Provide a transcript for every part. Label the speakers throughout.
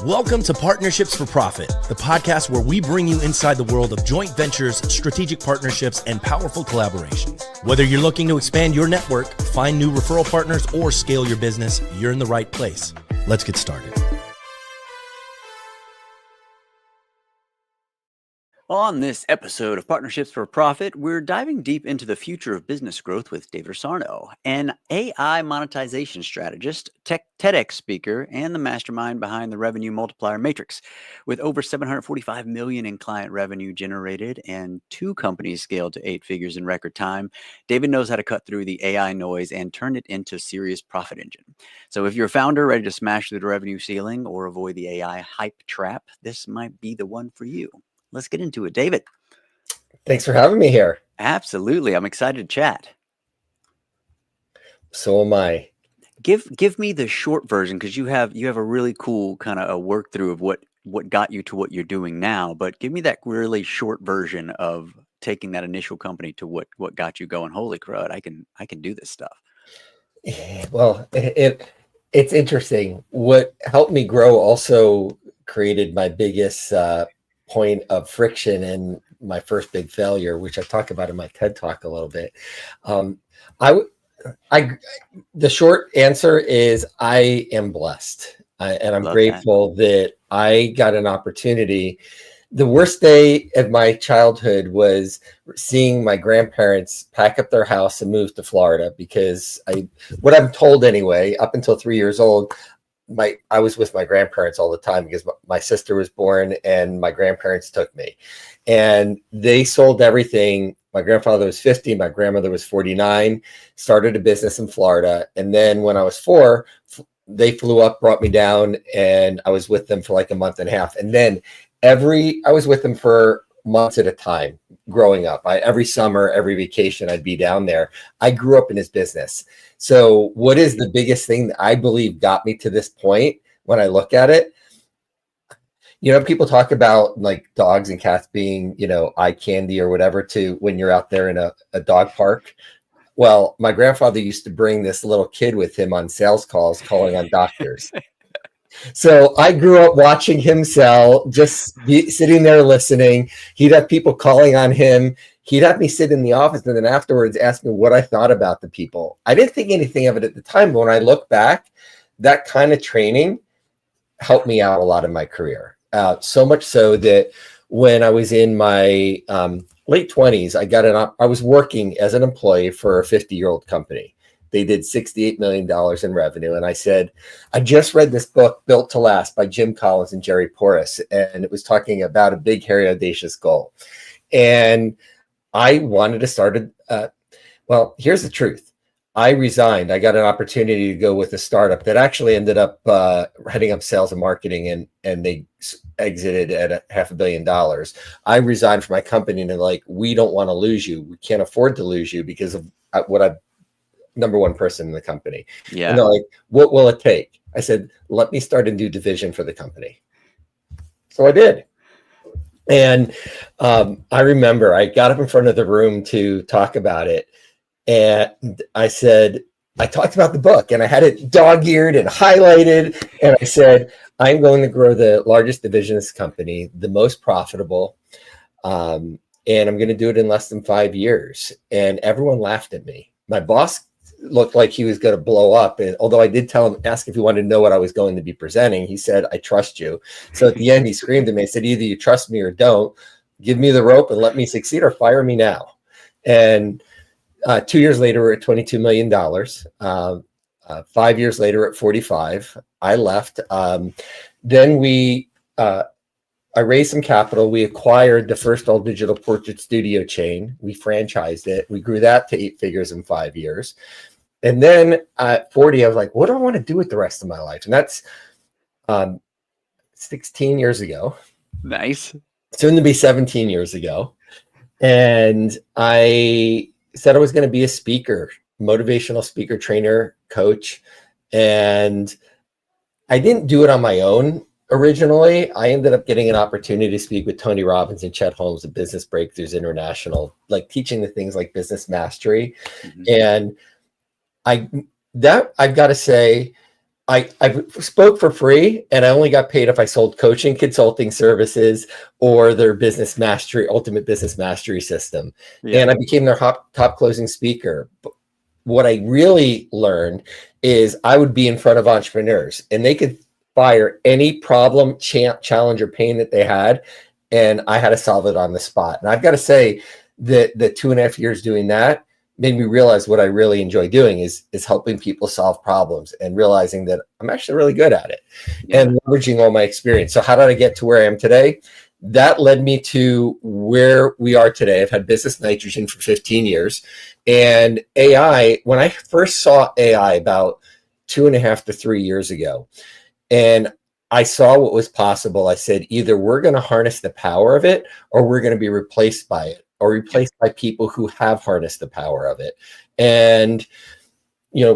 Speaker 1: Welcome to Partnerships for Profit, the podcast where we bring you inside the world of joint ventures, strategic partnerships, and powerful collaborations. Whether you're looking to expand your network, find new referral partners, or scale your business, you're in the right place. Let's get started.
Speaker 2: On this episode of Partnerships for Profit, we're diving deep into the future of business growth with David Asarnow, an AI monetization strategist, TEDx speaker, and the mastermind behind the Revenue Multiplier Matrix. With over $745 million in client revenue generated and 2 companies scaled to 8 figures in record time, David knows how to cut through the AI noise and turn it into a serious profit engine. So if you're a founder ready to smash through the revenue ceiling or avoid the AI hype trap, this might be the one for you. Let's get into it, David.
Speaker 3: Thanks for having me here.
Speaker 2: Absolutely. I'm excited to chat.
Speaker 3: So am I.
Speaker 2: Give me the short version, because you have a really cool kind of a work through of what got you to what you're doing now. But give me that really short version of taking that initial company to what got you going. Holy crud, I can do this stuff.
Speaker 3: Well, it's interesting. What helped me grow also created my biggest point of friction and my first big failure, which I talk about in my TED Talk a little bit. The short answer is I am blessed, and I'm grateful that I got an opportunity. The worst day of my childhood was seeing my grandparents pack up their house and move to Florida, because what I'm told anyway, up until 3 years old, I was with my grandparents all the time because my sister was born and my grandparents took me, and they sold everything. My grandfather was 50, my grandmother was 49, started a business in Florida. And then when I was 4, they flew up, brought me down, and I was with them for like a month and a half. And then I was with them for months at a time growing up. Every summer, every vacation, I'd be down there. I grew up in his business. So what is the biggest thing that I believe got me to this point when I look at it? You know, people talk about like dogs and cats being, eye candy or whatever to when you're out there in a dog park. Well, my grandfather used to bring this little kid with him on sales calls, calling on doctors. So I grew up watching him sell, sitting there listening. He'd have people calling on him. He'd have me sit in the office and then afterwards ask me what I thought about the people. I didn't think anything of it at the time, but when I look back, that kind of training helped me out a lot in my career. So much so that when I was in my late 20s, I was working as an employee for a 50-year-old company. They did $68 million in revenue. And I said, I just read this book, Built to Last, by Jim Collins and Jerry Porras. And it was talking about a big, hairy, audacious goal. And I wanted to start well, here's the truth. I resigned. I got an opportunity to go with a startup that actually ended up heading up sales and marketing, and they exited at $500 million. I resigned from my company, and they're like, we don't want to lose you. We can't afford to lose you because of what I've number one person in the company.
Speaker 2: Yeah.
Speaker 3: And they're like, what will it take? I said, let me start a new division for the company. So I did. And I remember I got up in front of the room to talk about it. And I said, I talked about the book and I had it dog-eared and highlighted. And I said, I'm going to grow the largest division of this company, the most profitable. And I'm going to do it in less than 5 years. And everyone laughed at me. My boss looked like he was going to blow up. And although I did ask if he wanted to know what I was going to be presenting, he said, I trust you. So at the end, he screamed at me. He said, either you trust me or don't. Give me the rope and let me succeed, or fire me now. And 2 years later, we're at $22 million. 5 years later, at 45, I left. Then I raised some capital. We acquired the first all digital portrait studio chain. We franchised it. We grew that to 8 figures in 5 years. And then at 40, I was like, what do I want to do with the rest of my life? And that's 16 years ago.
Speaker 2: Nice.
Speaker 3: Soon to be 17 years ago. And I said I was going to be a speaker, motivational speaker, trainer, coach. And I didn't do it on my own. Originally, I ended up getting an opportunity to speak with Tony Robbins and Chet Holmes at Business Breakthroughs International, like teaching the things like business mastery. Mm-hmm. And I've got to say, I spoke for free, and I only got paid if I sold coaching, consulting services, or their business mastery, ultimate business mastery system.
Speaker 2: Yeah.
Speaker 3: And I became their top closing speaker. But what I really learned is I would be in front of entrepreneurs, and they could fire any problem, challenge, or pain that they had, and I had to solve it on the spot. And I've got to say that the 2.5 years doing that made me realize what I really enjoy doing is helping people solve problems and realizing that I'm actually really good at it and leveraging all my experience. So how did I get to where I am today? That led me to where we are today. I've had Business Nitrogen for 15 years, and AI, when I first saw AI about 2.5 to 3 years ago, and I saw what was possible, I said, either we're going to harness the power of it or we're going to be replaced by it, or replaced by people who have harnessed the power of it. And,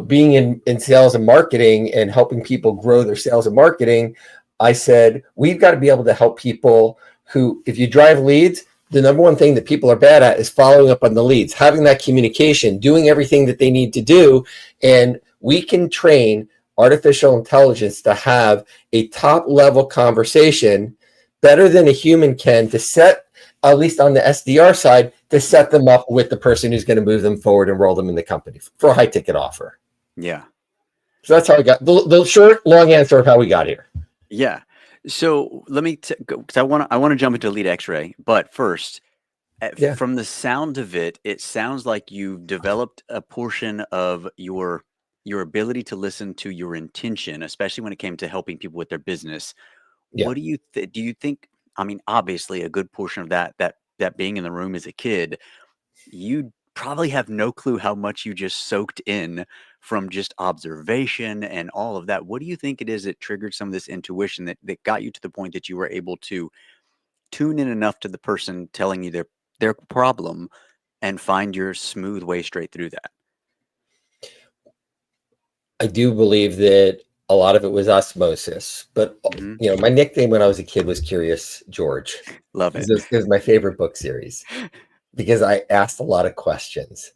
Speaker 3: being in sales and marketing and helping people grow their sales and marketing, I said, we've got to be able to help people who, if you drive leads, the number one thing that people are bad at is following up on the leads, having that communication, doing everything that they need to do. And we can train artificial intelligence to have a top level conversation better than a human can, to set, at least on the SDR side, to set them up with the person who's going to move them forward and roll them in the company for a high ticket offer.
Speaker 2: Yeah.
Speaker 3: So that's how I got the short, long answer of how we got here.
Speaker 2: Yeah. So let me, because I want to jump into Lead X-Ray, but first, from the sound of it, it sounds like you've developed a portion of your ability to listen to your intention, especially when it came to helping people with their business. What do you do you think? I mean, obviously, a good portion of that being in the room as a kid, you probably have no clue how much you just soaked in from just observation and all of that. What do you think it is that triggered some of this intuition that got you to the point that you were able to tune in enough to the person telling you their problem and find your smooth way straight through that?
Speaker 3: I do believe that a lot of it was osmosis, but my nickname when I was a kid was Curious George.
Speaker 2: Love it.
Speaker 3: It was my favorite book series because I asked a lot of questions.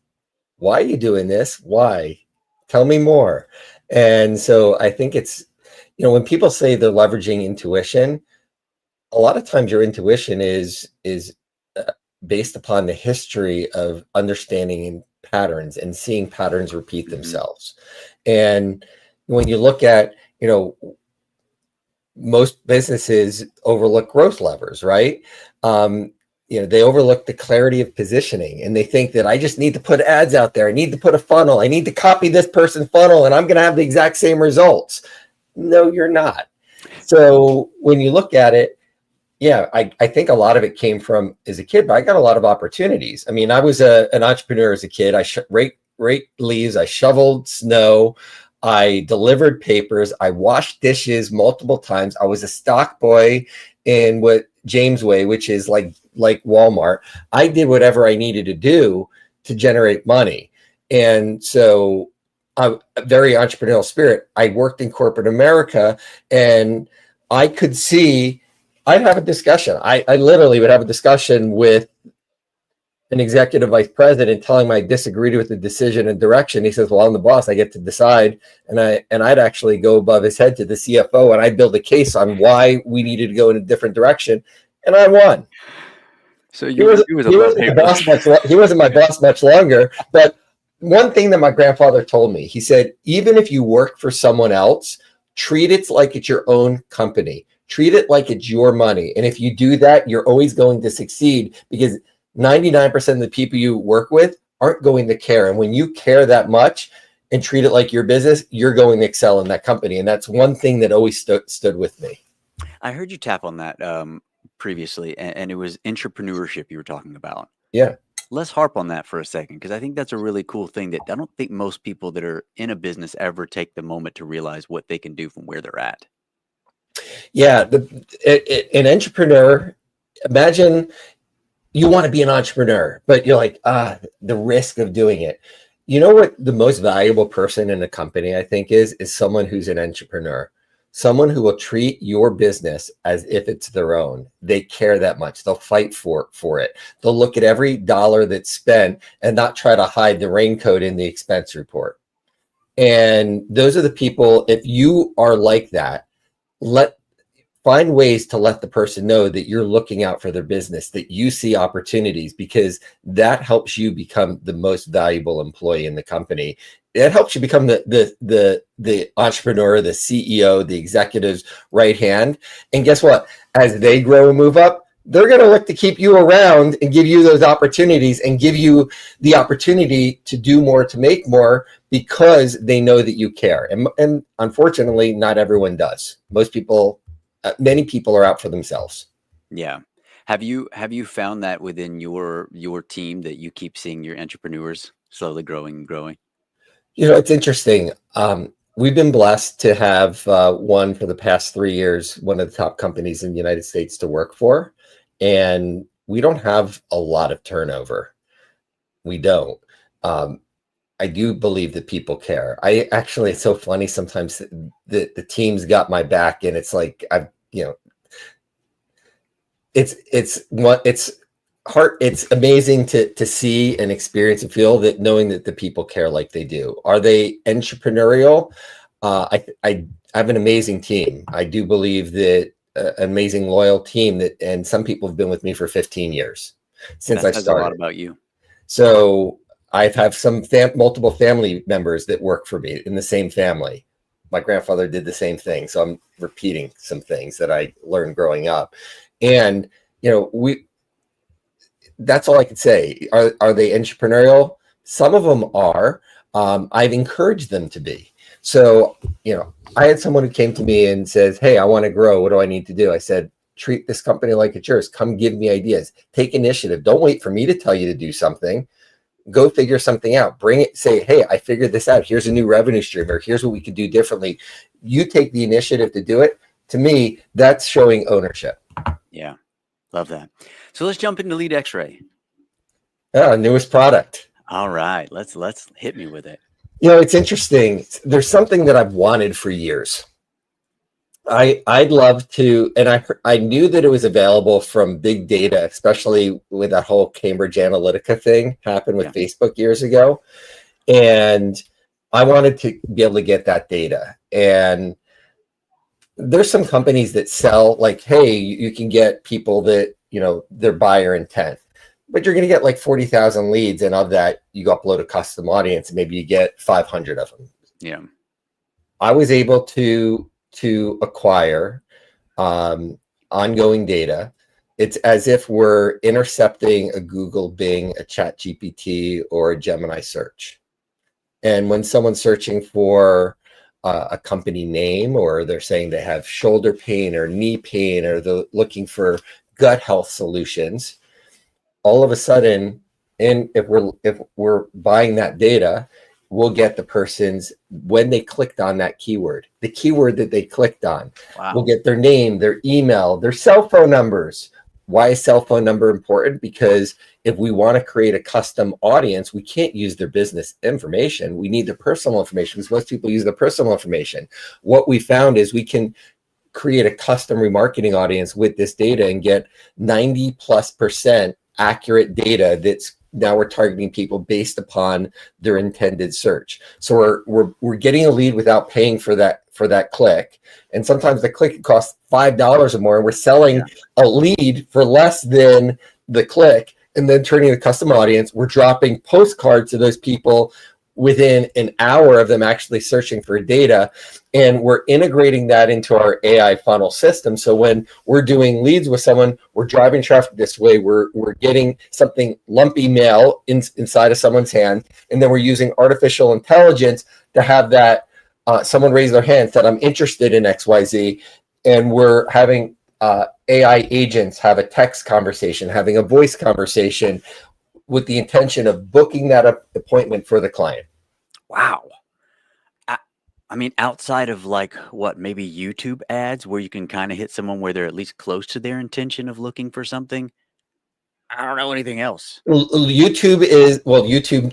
Speaker 3: Why are you doing this? Why? Tell me more. And so I think it's, when people say they're leveraging intuition, a lot of times your intuition is based upon the history of understanding patterns and seeing patterns repeat themselves. And when you look at, most businesses overlook growth levers, right? They overlook the clarity of positioning, and they think that I just need to put ads out there. I need to put a funnel. I need to copy this person's funnel, and I'm going to have the exact same results. No, you're not. So when you look at it, I think a lot of it came from as a kid, but I got a lot of opportunities. I mean, I was an entrepreneur as a kid. I raked leaves. I shoveled snow. I delivered papers. I washed dishes multiple times. I was a stock boy in what James Way, which is like Walmart. I did whatever I needed to do to generate money. And so I'm a very entrepreneurial spirit. I worked in corporate America, and I could see, I'd have a discussion. I literally would have a discussion with an executive vice president telling me I disagreed with the decision and direction. He says, well, I'm the boss. I get to decide. And I'd actually go above his head to the CFO, and I'd build a case on why we needed to go in a different direction. And I won.
Speaker 2: So he wasn't
Speaker 3: my boss much longer. But one thing that my grandfather told me, he said, even if you work for someone else, treat it like it's your own company. Treat it like it's your money. And if you do that, you're always going to succeed, because 99% of the people you work with aren't going to care. And when you care that much and treat it like your business, you're going to excel in that company. And that's one thing that always stood with me.
Speaker 2: I heard you tap on that previously, and it was entrepreneurship you were talking about.
Speaker 3: Yeah.
Speaker 2: Let's harp on that for a second, because I think that's a really cool thing that I don't think most people that are in a business ever take the moment to realize what they can do from where they're at.
Speaker 3: Yeah. An entrepreneur, imagine you want to be an entrepreneur, but you're like, the risk of doing it. You know what the most valuable person in a company, I think, is someone who's an entrepreneur, someone who will treat your business as if it's their own. They care that much. They'll fight for it. They'll look at every dollar that's spent and not try to hide the raincoat in the expense report. And those are the people, if you are like that, find ways to let the person know that you're looking out for their business, that you see opportunities, because that helps you become the most valuable employee in the company. It helps you become the entrepreneur, the CEO, the executive's right hand. And guess what? As they grow and move up, they're going to look to keep you around and give you those opportunities and give you the opportunity to do more, to make more, because they know that you care. And unfortunately, not everyone does. Most people, many people are out for themselves.
Speaker 2: Yeah. Have you found that within your team that you keep seeing your entrepreneurs slowly growing and growing?
Speaker 3: You know, it's interesting. We've been blessed to have one for the past 3 years, one of the top companies in the United States to work for. And we don't have a lot of turnover. We don't. I do believe that people care. It's so funny sometimes that the team's got my back, and it's like, it's amazing to see and experience and feel that, knowing that the people care like they do. Are they entrepreneurial? I have an amazing team. I do believe that an amazing loyal team, and some people have been with me for 15 years since I started. That says a lot
Speaker 2: about you.
Speaker 3: So I've had some multiple family members that work for me in the same family. My grandfather did the same thing. So I'm repeating some things that I learned growing up. And, that's all I could say. Are they entrepreneurial? Some of them are. I've encouraged them to be. So, I had someone who came to me and says, "Hey, I want to grow. What do I need to do?" I said, "Treat this company like it's yours. Come give me ideas. Take initiative. Don't wait for me to tell you to do something. Go figure something out. Bring it. Say, hey, I figured this out. Here's a new revenue stream, or here's what we could do differently." You take the initiative to do it. To me, that's showing ownership.
Speaker 2: Yeah, love that. So let's jump into Lead X-Ray.
Speaker 3: Yeah, newest product.
Speaker 2: All right, let's hit me with it.
Speaker 3: It's interesting. There's something that I've wanted for years. I'd love to, and I knew that it was available from big data, especially with that whole Cambridge Analytica thing happened with Facebook years ago. And I wanted to be able to get that data. And there's some companies that sell like, hey, you can get people that, their buyer intent, but you're going to get like 40,000 leads. And of that, you upload a custom audience, and maybe you get 500 of them.
Speaker 2: Yeah.
Speaker 3: I was able to acquire ongoing data. It's as if we're intercepting a Google, Bing, a ChatGPT, or a Gemini search. And when someone's searching for a company name, or they're saying they have shoulder pain or knee pain, or they're looking for gut health solutions, all of a sudden, and if we're buying that data, we'll get the person's, when they clicked on that keyword, the keyword that they clicked on. Wow. We'll get their name, their email, their cell phone numbers. Why is cell phone number important? Because if we want to create a custom audience, we can't use their business information. We need their personal information, because most people use their personal information. What we found is we can create a custom remarketing audience with this data and get 90+% accurate data that's now we're targeting people based upon their intended search. So we're getting a lead without paying for that click. And sometimes the click costs $5 or more, and we're selling a lead for less than the click, and then turning a custom audience. We're dropping postcards to those people within an hour of them actually searching for data. And we're integrating that into our AI funnel system. So when we're doing leads with someone, we're driving traffic this way. We're getting something lumpy mail inside of someone's hand. And then we're using artificial intelligence to have that someone raise their hand, said, "I'm interested in XYZ." And we're having AI agents have a text conversation, having a voice conversation, with the intention of booking that appointment for the client.
Speaker 2: Wow. I mean, outside of like maybe YouTube ads where you can kind of hit someone where they're at least close to their intention of looking for something, I don't know anything else.
Speaker 3: YouTube,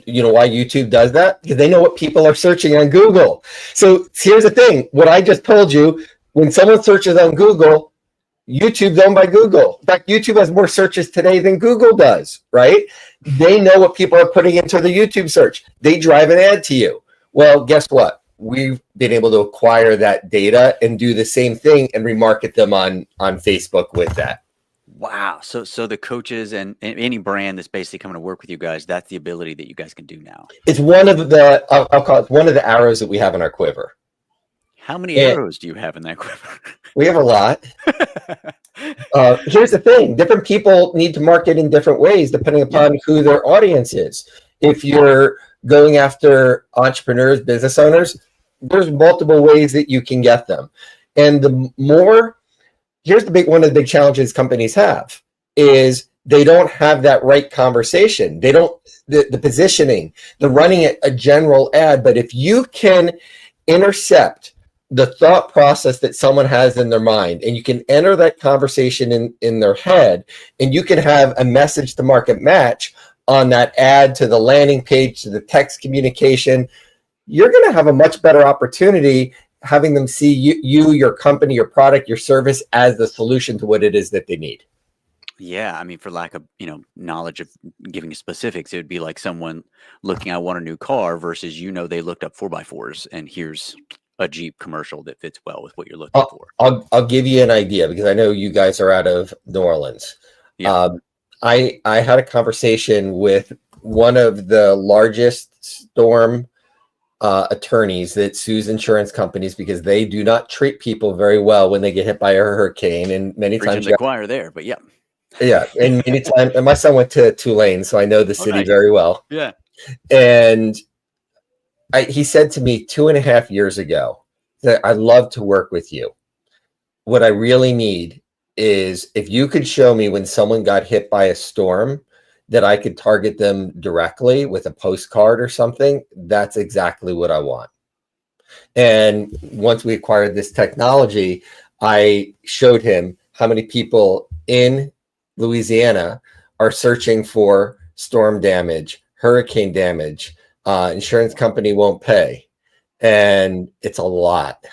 Speaker 3: you know why YouTube does that? Because they know what people are searching on Google. So here's the thing. What I just told you, when someone searches on Google, YouTube's owned by Google. In fact, YouTube has more searches today than Google does, right? They know what people are putting into the YouTube search. They drive an ad to you. Well, guess what? We've been able to acquire that data and do the same thing and remarket them on Facebook with that.
Speaker 2: Wow. So the coaches and any brand that's basically coming to work with you guys, that's the ability that you guys can do now.
Speaker 3: It's one of the, I'll call it one of the arrows that we have in our quiver.
Speaker 2: How many arrows do you have in that quiver?
Speaker 3: We have a lot. Here's the thing. Different people need to market in different ways depending upon who their audience is. If you're going after entrepreneurs, business owners, there's multiple ways that you can get them. And the more, here's one of the big challenges companies have is they don't have that right conversation. They don't, the positioning, the running a general ad. But if you can intercept the thought process that someone has in their mind, and you can enter that conversation in their head, and you can have a message to market match on that ad to the landing page, to the text communication, you're going to have a much better opportunity having them see you, your company, your product, your service as the solution to what it is that they need.
Speaker 2: Yeah, I mean, for lack of knowledge of giving specifics, it would be like someone looking, I want a new car versus they looked up 4x4s, and here's a Jeep commercial that fits well with what you're looking for.
Speaker 3: I'll give you an idea because I know you guys are out of New Orleans. Yeah. I had a conversation with one of the largest storm attorneys that sues insurance companies because they do not treat people very well when they get hit by a hurricane, and many times
Speaker 2: the choir there, but yeah,
Speaker 3: and many times. And my son went to Tulane, so I know the city very well.
Speaker 2: Yeah,
Speaker 3: and he said to me 2.5 years ago that I'd love to work with you. What I really need is if you could show me when someone got hit by a storm that I could target them directly with a postcard or something. That's exactly what I want. And once we acquired this technology, I showed him how many people in Louisiana are searching for storm damage, hurricane damage, insurance company won't pay. And it's a lot.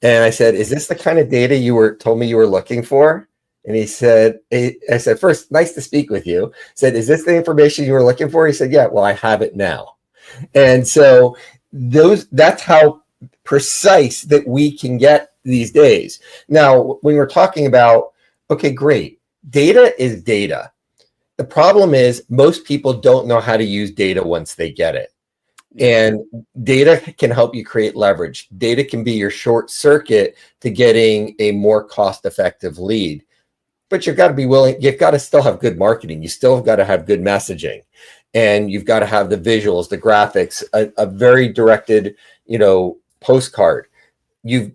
Speaker 3: And I said, is this the kind of data you told me you were looking for? And he said, I said, first, nice to speak with you. Said, is this the information you were looking for? He said, yeah, well, I have it now. And so that's how precise that we can get these days. Now, when we're talking about, okay, great, data is data. The problem is most people don't know how to use data once they get it. And data can help you create leverage. Data can be your short circuit to getting a more cost-effective lead. But you've got to be willing, you've got to still have good marketing. You still have got to have good messaging. And you've got to have the visuals, the graphics, a very directed, postcard. You've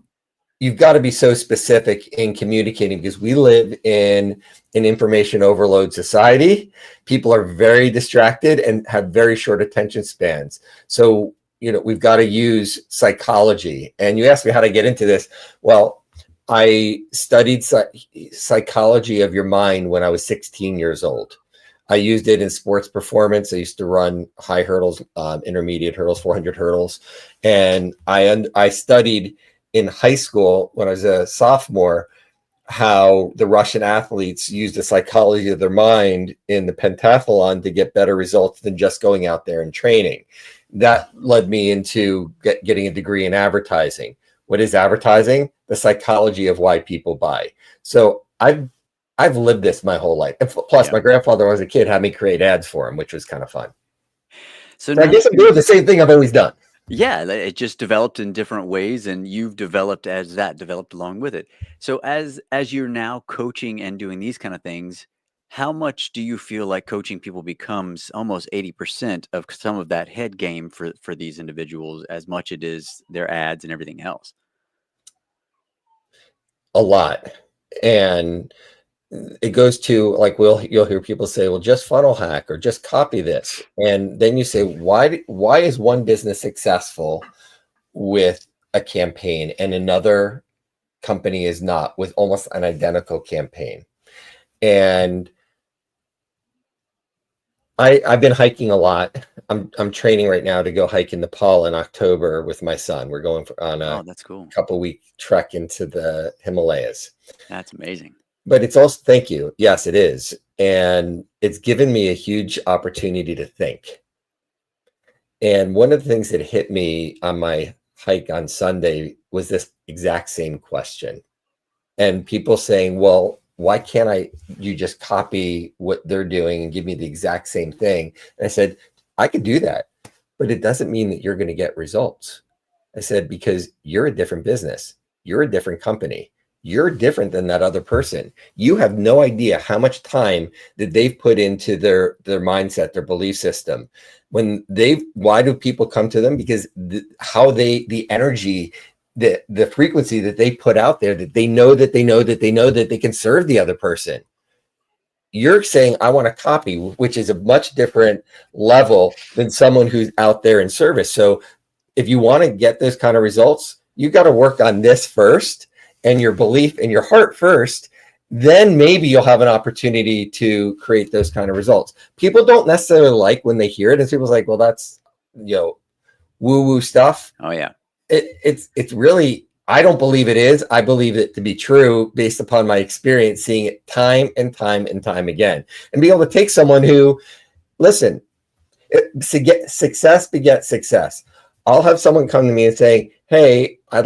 Speaker 3: got to be so specific in communicating because we live in an information overload society. People are very distracted and have very short attention spans. So, we've got to use psychology. And you asked me how to get into this. Well, I studied psychology of your mind when I was 16 years old. I used it in sports performance. I used to run high hurdles, intermediate hurdles, 400 hurdles. And I studied in high school when I was a sophomore how the Russian athletes used the psychology of their mind in the pentathlon to get better results than just going out there and training. That led me into getting a degree in advertising. What is advertising? The psychology of why people buy. So I've lived this my whole life. And plus, my grandfather, when I was a kid, had me create ads for him, which was kind of fun. So I guess I'm doing the same thing I've always done.
Speaker 2: Yeah, it just developed in different ways, and you've developed as that developed along with it. So as you're now coaching and doing these kind of things, how much do you feel like coaching people becomes almost 80% of some of that head game for these individuals, as much it is their ads and everything else?
Speaker 3: A lot. And it goes to like, you'll hear people say, well, just funnel hack or just copy this. And then you say, why is one business successful with a campaign and another company is not, with almost an identical campaign? And I've been hiking a lot. I'm training right now to go hike in Nepal in October with my son. We're going on a
Speaker 2: that's cool.
Speaker 3: couple-week trek into the Himalayas.
Speaker 2: That's amazing.
Speaker 3: But it's also, thank you. Yes, it is. And it's given me a huge opportunity to think. And one of the things that hit me on my hike on Sunday was this exact same question. And people saying, well, why can't you just copy what they're doing and give me the exact same thing? And I said, I could do that, but it doesn't mean that you're going to get results. I said, because you're a different business. You're a different company. You're different than that other person. You have no idea how much time that they've put into their mindset, their belief system. Why do people come to them? Because the energy, the frequency that they put out there, that they know that they can serve the other person. You're saying, I want to copy, which is a much different level than someone who's out there in service. So if you want to get those kind of results, you got to work on this first, and your belief in your heart first. Then maybe you'll have an opportunity to create those kind of results. People don't necessarily like when they hear it, and people's like, well, that's, woo-woo stuff.
Speaker 2: Oh yeah.
Speaker 3: It's really, I don't believe it is. I believe it to be true based upon my experience seeing it time and time and time again, and be able to take someone who, listen, success begets success. I'll have someone come to me and say, hey, I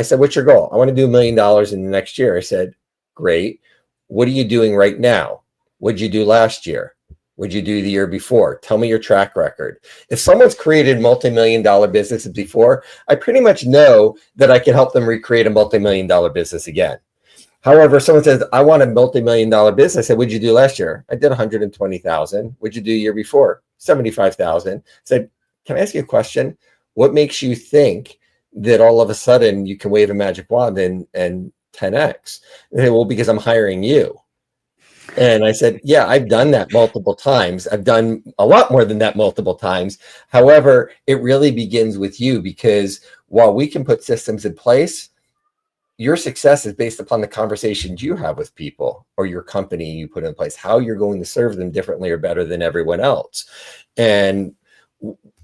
Speaker 3: said, what's your goal? I want to do $1 million in the next year. I said, great. What are you doing right now? What'd you do last year? What'd you do the year before? Tell me your track record. If someone's created multi-million-dollar businesses before, I pretty much know that I can help them recreate a multi-million-dollar business again. However, if someone says, I want a multi-million-dollar business, I said, what'd you do last year? I did 120,000. What'd you do the year before? 75,000. I said, can I ask you a question? What makes you think that all of a sudden you can wave a magic wand and 10x? And they say, well, because I'm hiring you. And I said, yeah, I've done that multiple times. I've done a lot more than that multiple times. However, it really begins with you, because while we can put systems in place, your success is based upon the conversations you have with people or your company you put in place, how you're going to serve them differently or better than everyone else. And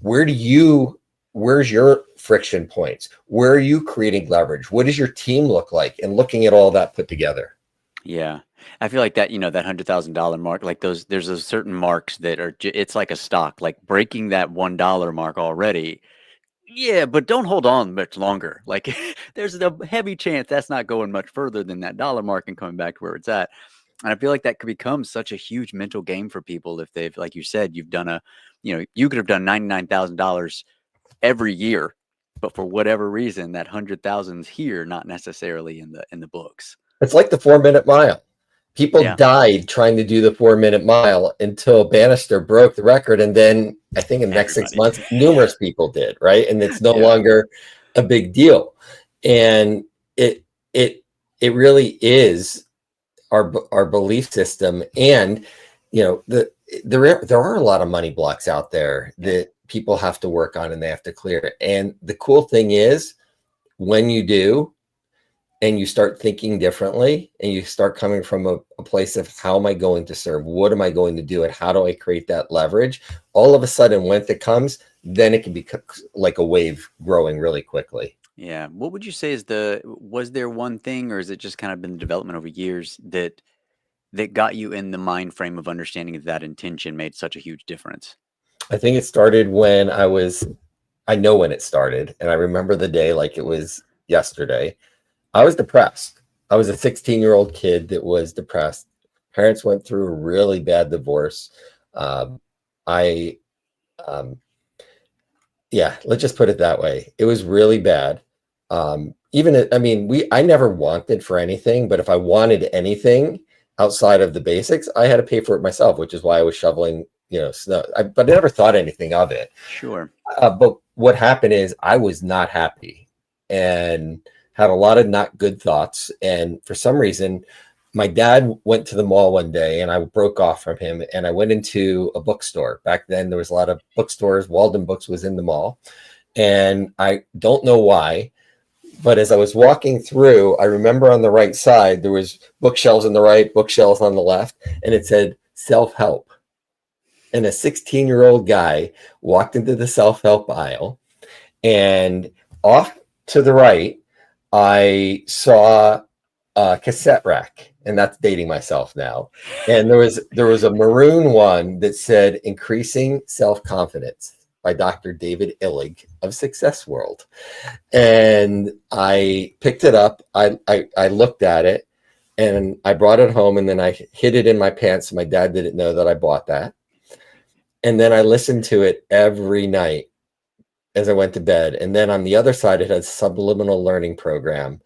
Speaker 3: where's your friction points? Where are you creating leverage? What does your team look like? And looking at all that put together.
Speaker 2: Yeah. I feel like that, that $100,000 mark, like there's those certain marks that are, it's like a stock, like breaking that $1 mark already. Yeah, but don't hold on much longer. Like there's a heavy chance that's not going much further than that dollar mark and coming back to where it's at. And I feel like that could become such a huge mental game for people if they've, like you said, you've done you could have done $99,000 every year, but for whatever reason, that 100,000's here, not necessarily in the books.
Speaker 3: It's like the 4-minute mile. People died trying to do the 4-minute mile until Bannister broke the record. And then I think in the next 6 months, numerous people did, right? And it's no longer a big deal. And it really is our belief system. And, there are a lot of money blocks out there that people have to work on and they have to clear. And the cool thing is, when you do, and you start thinking differently, and you start coming from a place of, how am I going to serve? What am I going to do? And how do I create that leverage? All of a sudden, when it comes, then it can be like a wave growing really quickly.
Speaker 2: Yeah. What would you say was there one thing, or is it just kind of been the development over years that got you in the mind frame of understanding that intention made such a huge difference?
Speaker 3: I think it started when I know when it started, and I remember the day like it was yesterday. I was depressed. I was a 16-year-old kid that was depressed. Parents went through a really bad divorce. Let's just put it that way. It was really bad. I never wanted for anything, but if I wanted anything outside of the basics, I had to pay for it myself, which is why I was shoveling, snow. But I never thought anything of it.
Speaker 2: Sure.
Speaker 3: But what happened is I was not happy and had a lot of not good thoughts. And for some reason, my dad went to the mall one day and I broke off from him, and I went into a bookstore. Back then, there was a lot of bookstores. Walden Books was in the mall. And I don't know why, but as I was walking through, I remember on the right side, there was bookshelves on the right, bookshelves on the left, and it said self-help. And a 16-year-old guy walked into the self-help aisle, and off to the right, I saw a cassette rack, and that's dating myself now. And there was a maroon one that said increasing self-confidence. by Dr. David Illig of Success World. And I picked it up. I looked at it and I brought it home, and then I hid it in my pants so my dad didn't know that I bought that. And then I listened to it every night as I went to bed. And then on the other side, it had subliminal learning program.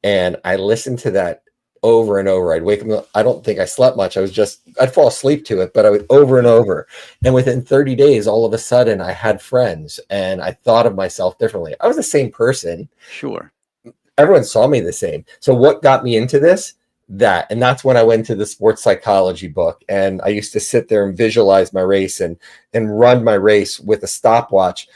Speaker 3: And I listened to that over and over. I'd wake up. I don't think I slept much. I'd fall asleep to it, but I would over and over. And within 30 days, all of a sudden I had friends and I thought of myself differently. I was the same person.
Speaker 2: Sure.
Speaker 3: Everyone saw me the same. So what got me into this? And that's when I went to the sports psychology book, and I used to sit there and visualize my race and run my race with a stopwatch,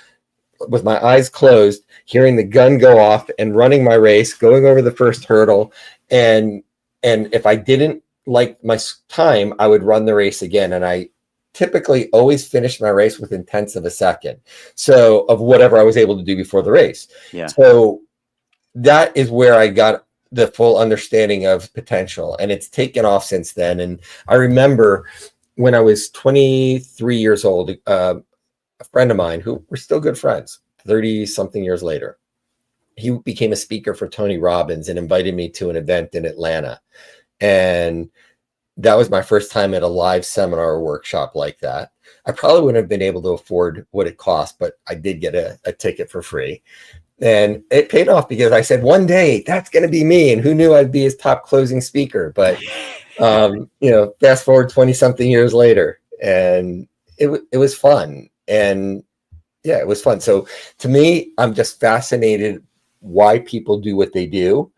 Speaker 3: with my eyes closed, hearing the gun go off and running my race, going over the first hurdle. And if I didn't like my time, I would run the race again. And I typically always finished my race within tenths of a second. So of whatever I was able to do before the race.
Speaker 2: Yeah.
Speaker 3: So that is where I got the full understanding of potential, and it's taken off since then. And I remember when I was 23 years old, a friend of mine who we're still good friends 30 something years later, he became a speaker for Tony Robbins and invited me to an event in Atlanta. And that was my first time at a live seminar or workshop like that. I probably wouldn't have been able to afford what it cost, but I did get a ticket for free. And it paid off because I said, one day that's going to be me. And who knew I'd be his top closing speaker? But, fast forward 20 something years later, and it was fun. And yeah, it was fun. So to me, I'm just fascinated why people do what they do.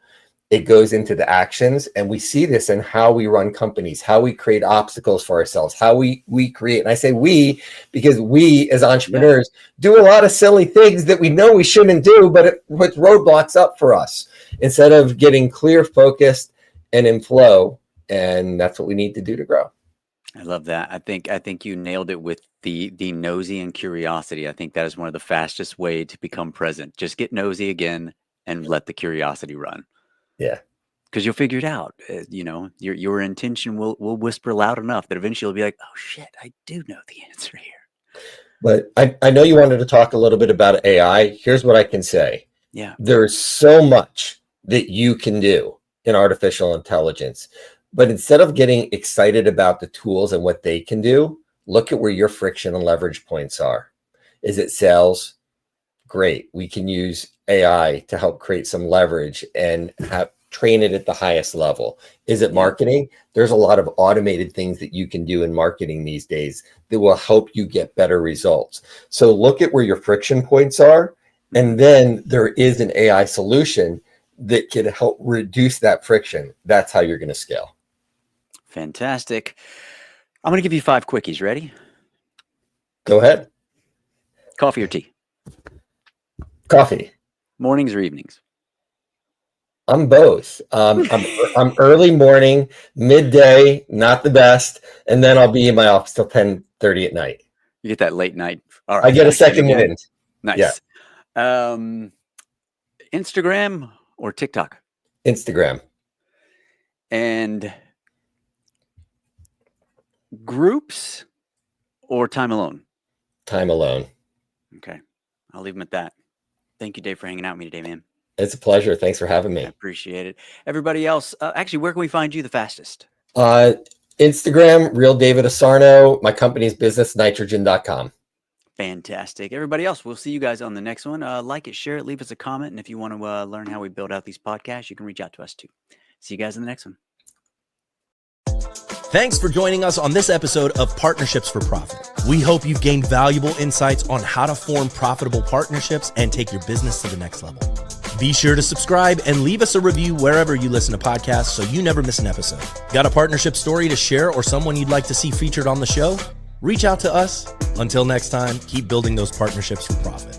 Speaker 3: It goes into the actions, and we see this in how we run companies, how we create obstacles for ourselves, how we create. And I say we, because we as entrepreneurs do a lot of silly things that we know we shouldn't do, but it puts roadblocks up for us instead of getting clear, focused, and in flow. And that's what we need to do to grow.
Speaker 2: I love that. I think you nailed it with the nosy and curiosity. I think that is one of the fastest way to become present. Just get nosy again and let the curiosity run.
Speaker 3: Yeah.
Speaker 2: Because you'll figure it out. Your intention will whisper loud enough that eventually you'll be like, oh shit, I do know the answer here.
Speaker 3: But I know you wanted to talk a little bit about AI. Here's what I can say.
Speaker 2: Yeah.
Speaker 3: There's so much that you can do in artificial intelligence. But instead of getting excited about the tools and what they can do, look at where your friction and leverage points are. Is it sales? Great. We can use AI to help create some leverage and train it at the highest level. Is it marketing? There's a lot of automated things that you can do in marketing these days that will help you get better results. So look at where your friction points are. And then there is an AI solution that can help reduce that friction. That's how you're going to scale.
Speaker 2: Fantastic. I'm going to give you 5 quickies. Ready?
Speaker 3: Go ahead.
Speaker 2: Coffee or tea?
Speaker 3: Coffee.
Speaker 2: Mornings or evenings?
Speaker 3: I'm both. I'm early morning, midday, not the best, and then I'll be in my office till 10:30 at night.
Speaker 2: You get that late night. All right.
Speaker 3: I get a second wind.
Speaker 2: Nice. Yeah. Instagram or TikTok?
Speaker 3: Instagram.
Speaker 2: And groups or time alone?
Speaker 3: Time alone.
Speaker 2: Okay. I'll leave them at that. Thank you, Dave, for hanging out with me today, man.
Speaker 3: It's a pleasure. Thanks for having me.
Speaker 2: I appreciate it. Everybody else, actually, where can we find you the fastest?
Speaker 3: Instagram, Real David Asarnow. My company's businessnitrogen.com.
Speaker 2: Fantastic. Everybody else, we'll see you guys on the next one. Like it, share it, leave us a comment. And if you want to learn how we build out these podcasts, you can reach out to us too. See you guys in the next one.
Speaker 1: Thanks for joining us on this episode of Partnerships for Profit. We hope you've gained valuable insights on how to form profitable partnerships and take your business to the next level. Be sure to subscribe and leave us a review wherever you listen to podcasts so you never miss an episode. Got a partnership story to share or someone you'd like to see featured on the show? Reach out to us. Until next time, keep building those partnerships for profit.